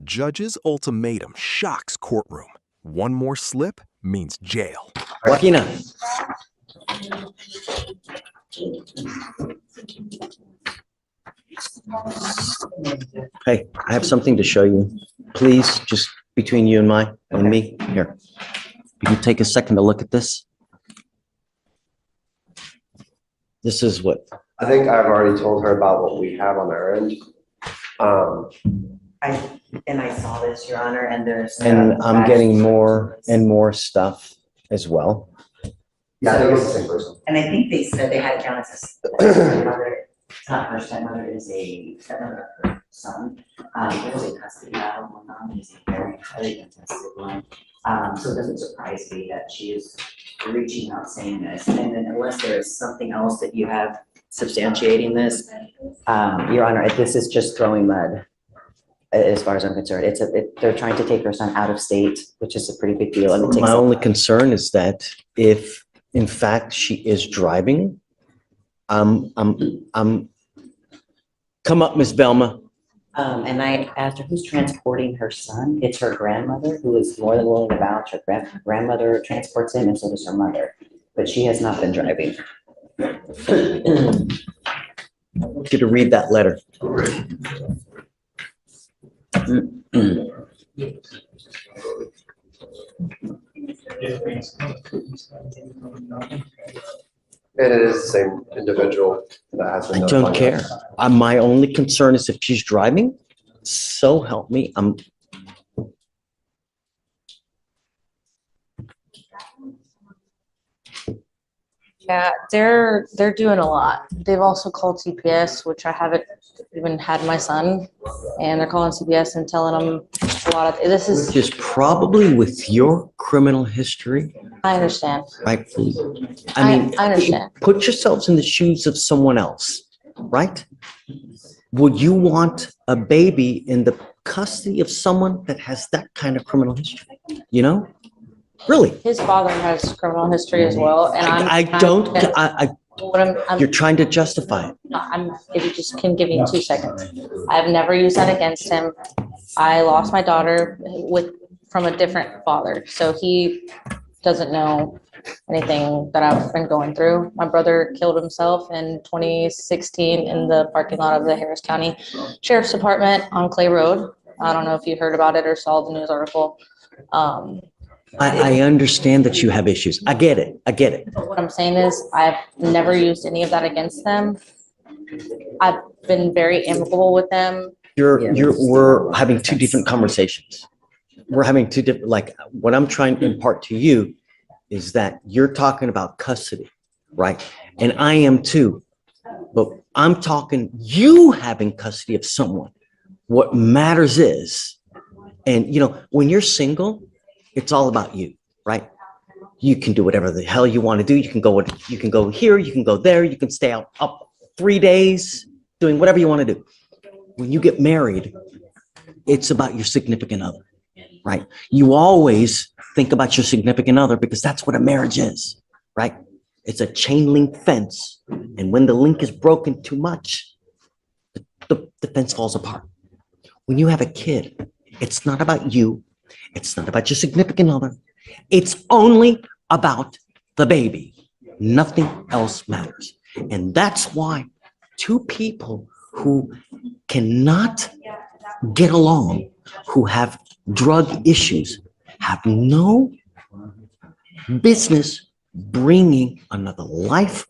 Judge's ultimatum shocks courtroom. One more slip means jail. Joaquina. Hey, I have something to show you. Please, just between you and me. Here. You can take a second to look at this. This is what? I think I've already told her about what we have on our end. I saw this, Your Honor, and there's. And I'm getting more and more stuff as well. Yeah, I think it's the same person. And I think they said they had it down as a stepmother. It's not her stepmother, it is a stepmother of her son. There's a custody battle going on. It's a very highly contested one. So it doesn't surprise me that she is reaching out saying this. And then unless there is something else that you have substantiating this, Your Honor, this is just throwing mud. As far as I'm concerned, they're trying to take her son out of state, which is a pretty big deal. And it takes My only concern is that if, in fact, she is driving, come up, Miss Velma. And I asked her who's transporting her son. It's her grandmother, who is more than willing to vouch. Her grandmother transports him, and so does her mother. But she has not been driving. Get to read that letter. It is the same individual that has been. I don't care. My only concern is if she's driving, so help me. Yeah, they're doing a lot. They've also called CPS, which I haven't even had my son, and they're calling CPS and telling them a lot of this is. Just probably with your criminal history. I understand. Right. I mean, I understand. Put yourselves in the shoes of someone else, right? Would you want a baby in the custody of someone that has that kind of criminal history? You know? Really? His father has criminal history as well, and you're trying to justify it. If you just can give me 2 seconds. I've never used that against him. I lost my daughter from a different father, so he doesn't know anything that I've been going through. My brother killed himself in 2016 in the parking lot of the Harris County Sheriff's Department on Clay Road. I don't know if you heard about it or saw the news article. I understand that you have issues. I get it. But what I'm saying is I've never used any of that against them. I've been very amicable with them. We're having two different conversations. We're having two different, like what I'm trying to impart to you is that you're talking about custody, right? And I am too, but I'm talking you having custody of someone. What matters is, and you know, when you're single, it's all about you, right? You can do whatever the hell you want to do. You can go here, you can go there, you can stay up 3 days doing whatever you want to do. When you get married, it's about your significant other, right? You always think about your significant other because that's what a marriage is, right? It's a chain link fence. And when the link is broken too much, the fence falls apart. When you have a kid, it's not about you. It's not about your significant other. It's only about the baby. Nothing else matters. And that's why two people who cannot get along, who have drug issues, have no business bringing another life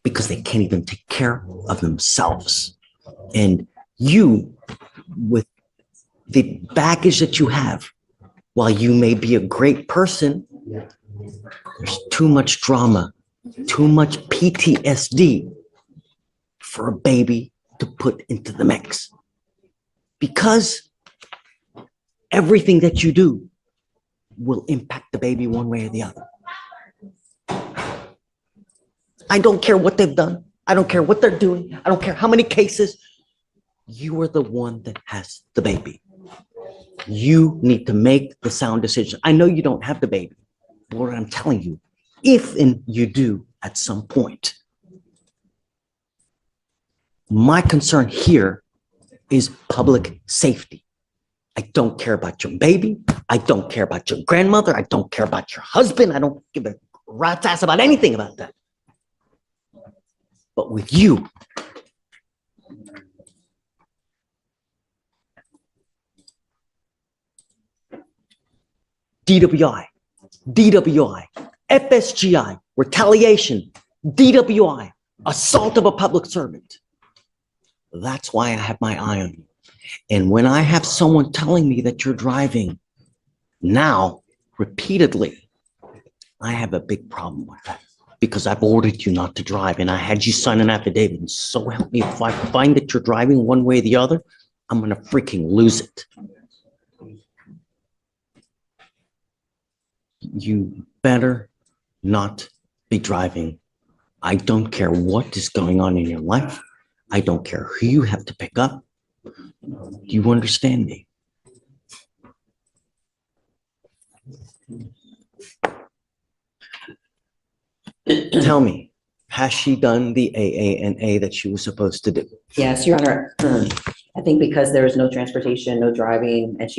because they can't even take care of themselves. And you, with the baggage that you have, while you may be a great person, there's too much drama, too much PTSD for a baby to put into the mix. Because everything that you do will impact the baby one way or the other. I don't care what they've done. I don't care what they're doing. I don't care how many cases. You are the one that has the baby. You need to make the sound decision. I know you don't have the baby, but what I'm telling you, if and you do at some point, my concern here is public safety. I don't care about your baby. I don't care about your grandmother. I don't care about your husband. I don't give a rat's ass about anything about that. But with you, DWI, FSGI, retaliation, DWI, assault of a public servant. That's why I have my eye on you. And when I have someone telling me that you're driving now repeatedly, I have a big problem with that because I've ordered you not to drive and I had you sign an affidavit. And so help me, if I find that you're driving one way or the other, I'm going to freaking lose it. You better not be driving. I don't care what is going on in your life. I don't care who you have to pick up. Do you understand me? Tell me, has she done the AANA that she was supposed to do? Yes, Your Honor. I think because there is no transportation, no driving, and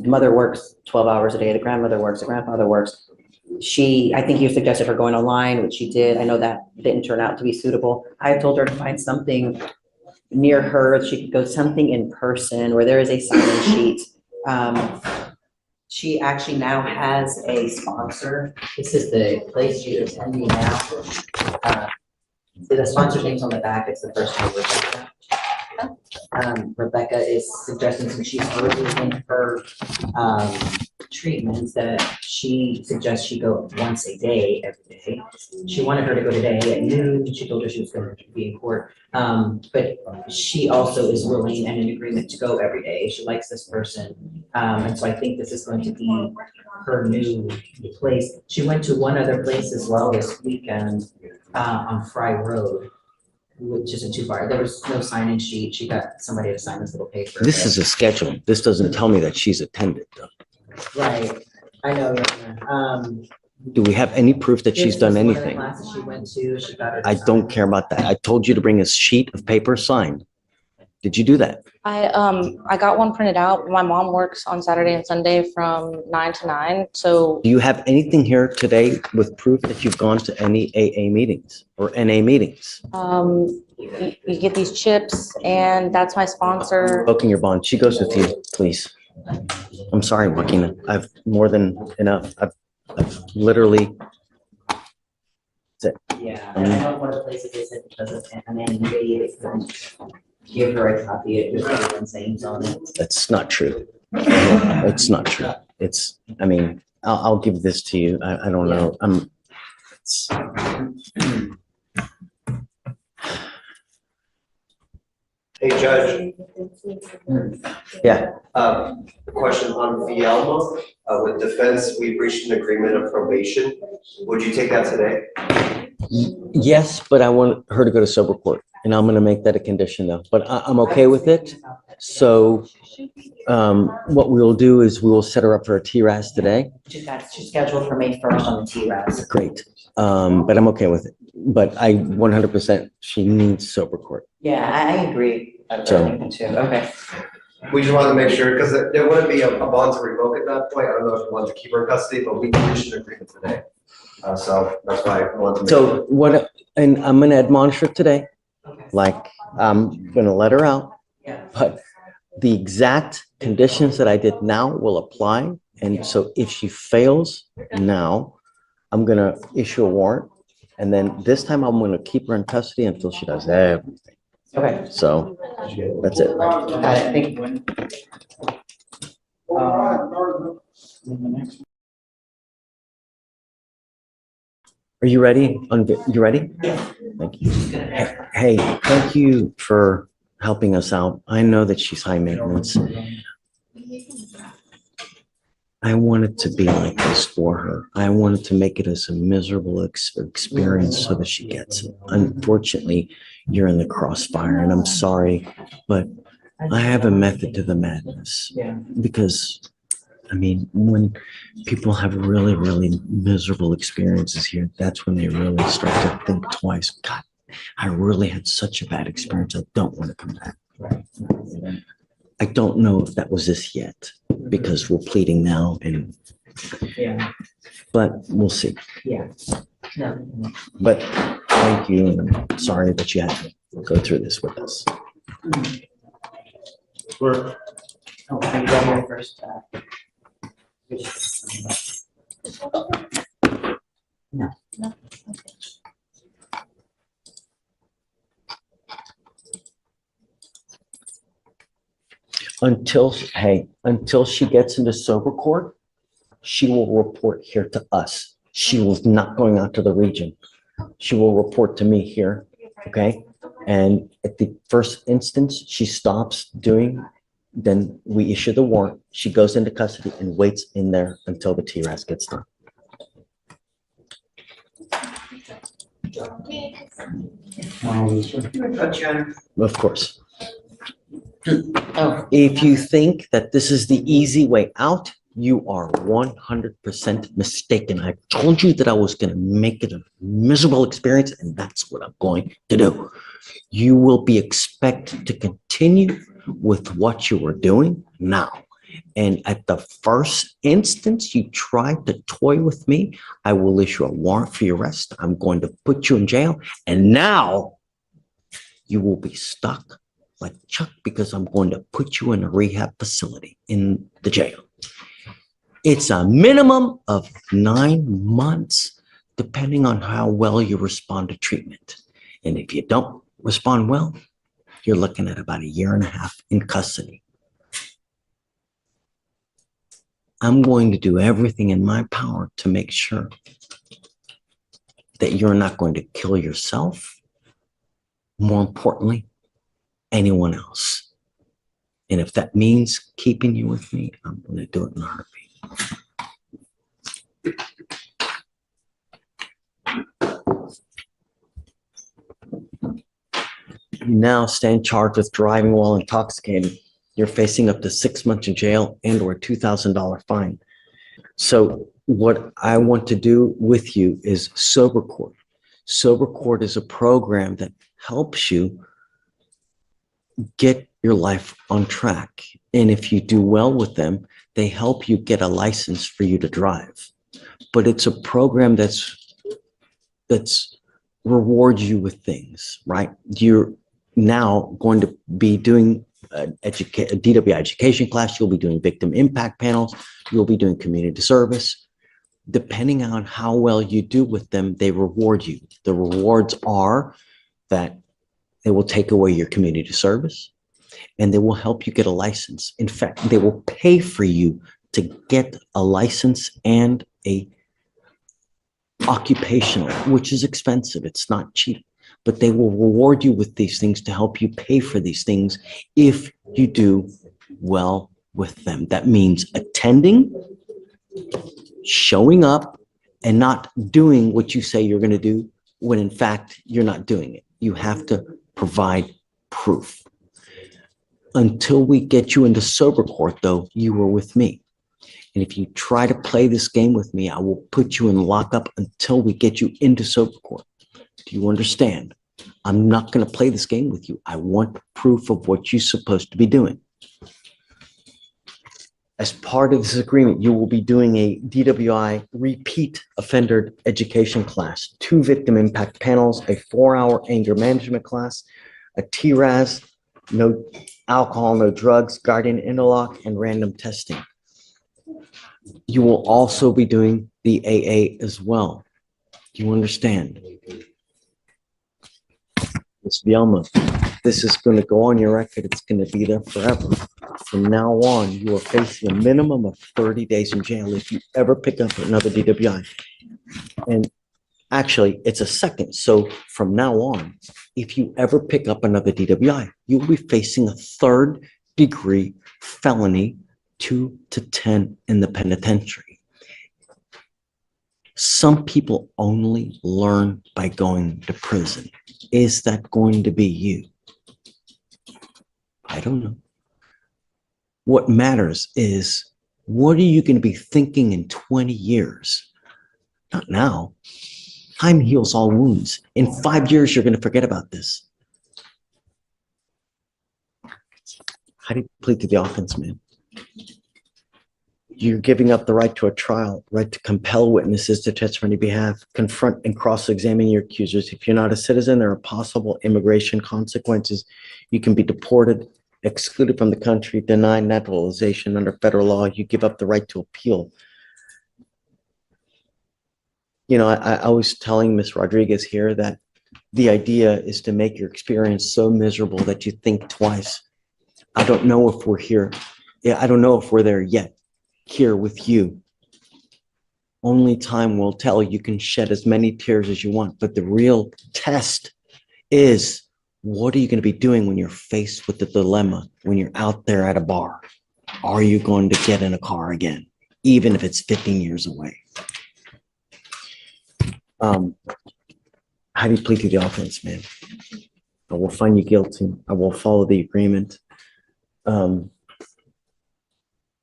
mother works 12 hours a day, the grandmother works, the grandfather works. I think you suggested her going online, which she did. I know that didn't turn out to be suitable. I told her to find something near her. She could go something in person where there is a sign-in sheet. She actually now has a sponsor. This is the place she's attending now. The sponsor's name's on the back. It's the first name, Rebecca. Rebecca is suggesting, since she's early in her treatments, that she suggests she go once a day, every day. She wanted her to go today at noon. She told her she was going to be in court. But she also is willing and in agreement to go every day. She likes this person. And so I think this is going to be her new place. She went to one other place as well this weekend on Fry Road, which isn't too far. There was no sign-in sheet. She got somebody to sign this little paper. This is a schedule. This doesn't tell me that she's attended, though. Right. I know, Your Honor. Do we have any proof that she's done anything? Classes she went to, she got her to I sign. don't care about that. I told you to bring a sheet of paper signed. Did you do that? I got one printed out. My mom works on Saturday and Sunday from 9 to 9, so Do you have anything here today with proof that you've gone to any AA meetings or NA meetings? you get these chips, and that's my sponsor. Booking your bond. She goes with you, please. I'm sorry, Joaquina. I've more than enough. I've literally. Yeah, and I know one of the places they said because of, and then they give her a copy, it just everyone's names on it. That's not true. It's not true. I mean, I'll give this to you. I don't know. Hey, Judge, Yeah. a question on Vielma. With defense, we've reached an agreement of probation. Would you take that today? Yes, but I want her to go to sober court, and I'm gonna make that a condition though, but I'm okay with it. So, what we'll do is we will set her up for a TRAS today. She's scheduled for May 1st on the TRAS. Great. But I'm okay with it. But I 100%, she needs sober court. Yeah, I agree. I So- think too. Okay. We just wanted to make sure, because there wouldn't be a bond to revoke at that point. I don't know if you want to keep her in custody, but we reached an agreement today. So that's why I wanted to make So sure. and I'm gonna admonish her today, Okay. like, I'm gonna let her out, Yeah. but the exact conditions that I did now will apply. And so if she fails now, I'm gonna issue a warrant. And then this time I'm gonna keep her in custody until she does everything. Okay. So that's it. Got it. Thank you. Are you ready? You ready? Thank you. Hey, thank you for helping us out. I know that she's high maintenance. I wanted to be like this for her. I wanted to make it as a miserable experience so that she gets it. Unfortunately, you're in the crossfire, and I'm sorry, but I have a method to the madness. Yeah. Because, I mean, when people have really, really miserable experiences here, that's when they really start to think twice. God, I really had such a bad experience. I don't want to come back. I don't know if that was this yet because we're pleading now Yeah, but we'll see. yeah. No, But thank you. And I'm sorry that you had to go through this with us. oh, can you go here first? No. Until she gets into sober court, she will report here to us. She was not going out to the region. She will report to me here, okay? And at the first instance, she stops doing, then we issue the warrant. She goes into custody and waits in there until the TRAS gets done. Of course. Oh, If you think that this is the easy way out, you are 100% mistaken. I told you that I was going to make it a miserable experience, and that's what I'm going to do. You will be expected to continue with what you were doing now. And at the first instance you try to toy with me, I will issue a warrant for your arrest. I'm going to put you in jail. And now you will be stuck like Chuck because I'm going to put you in a rehab facility in the jail. It's a minimum of 9 months, depending on how well you respond to treatment. And if you don't respond well, you're looking at about 1.5 years in custody. I'm going to do everything in my power to make sure that you're not going to kill yourself. More importantly, anyone else. And if that means keeping you with me, I'm going to do it in a heartbeat. You now stand charged with driving while intoxicated. You're facing up to 6 months in jail and or a $2,000 fine. So what I want to do with you is Sober Court. Sober Court is a program that helps you get your life on track. And if you do well with them, they help you get a license for you to drive. But it's a program that's rewards you with things, right? You're now going to be doing a DWI education class. You'll be doing victim impact panels. You'll be doing community service. Depending on how well you do with them, they reward you. The rewards are that they will take away your community service and they will help you get a license. In fact, they will pay for you to get a license and a occupational, which is expensive. It's not cheap, but they will reward you with these things to help you pay for these things if you do well with them. That means attending, showing up, and not doing what you say you're going to do when in fact you're not doing it. You have to provide proof. Until we get you into Sober Court, though, you were with me. And if you try to play this game with me, I will put you in lockup until we get you into Sober Court. Do you understand? I'm not going to play this game with you. I want proof of what you're supposed to be doing. As part of this agreement, you will be doing a DWI repeat offender education class, 2 victim impact panels, a 4-hour anger management class, a TRAS, no alcohol, no drugs, guardian interlock, and random testing. You will also be doing the AA as well. Do you understand? Ms. Bielma, this is going to go on your record. It's going to be there forever. From now on, you are facing a minimum of 30 days in jail if you ever pick up another DWI. And actually, it's a second. So from now on, if you ever pick up another DWI, you'll be facing a 3rd-degree felony, 2 to 10 in the penitentiary. Some people only learn by going to prison. Is that going to be you? I don't know. What matters is, what are you going to be thinking in 20 years? Not now. Time heals all wounds. In 5 years, you're going to forget about this. How do you plead to the offense, man? You're giving up the right to a trial, right to compel witnesses to testify on your behalf, confront and cross-examine your accusers. If you're not a citizen, there are possible immigration consequences. You can be deported, excluded from the country, denied naturalization under federal law. You give up the right to appeal. You know, I was telling Ms. Rodriguez here that the idea is to make your experience so miserable that you think twice. I don't know if we're here. Yeah, I don't know if we're there yet. Here with you. Only time will tell. You can shed as many tears as you want, but the real test is, what are you going to be doing when you're faced with the dilemma, when you're out there at a bar? Are you going to get in a car again, even if it's 15 years away? How do you plead to the offense, man? I will find you guilty. I will follow the agreement.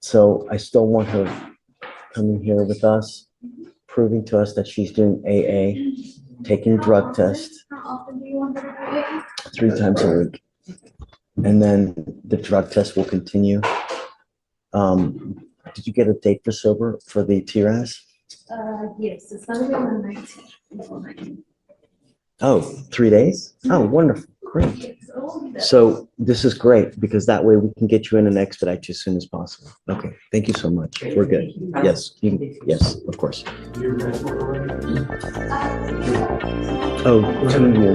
So I still want her coming here with us, proving to us that she's doing AA, taking drug tests 3 times a week. And then the drug test will continue. Did you get a date for sober for the TRAS? Yes, it's gonna be on the 19th. Oh, 3 days? Oh, wonderful. Great. So this is great because that way we can get you in and expedite you as soon as possible. Okay, thank you so much. We're good. Yes, yes, of course. Oh, 2 years.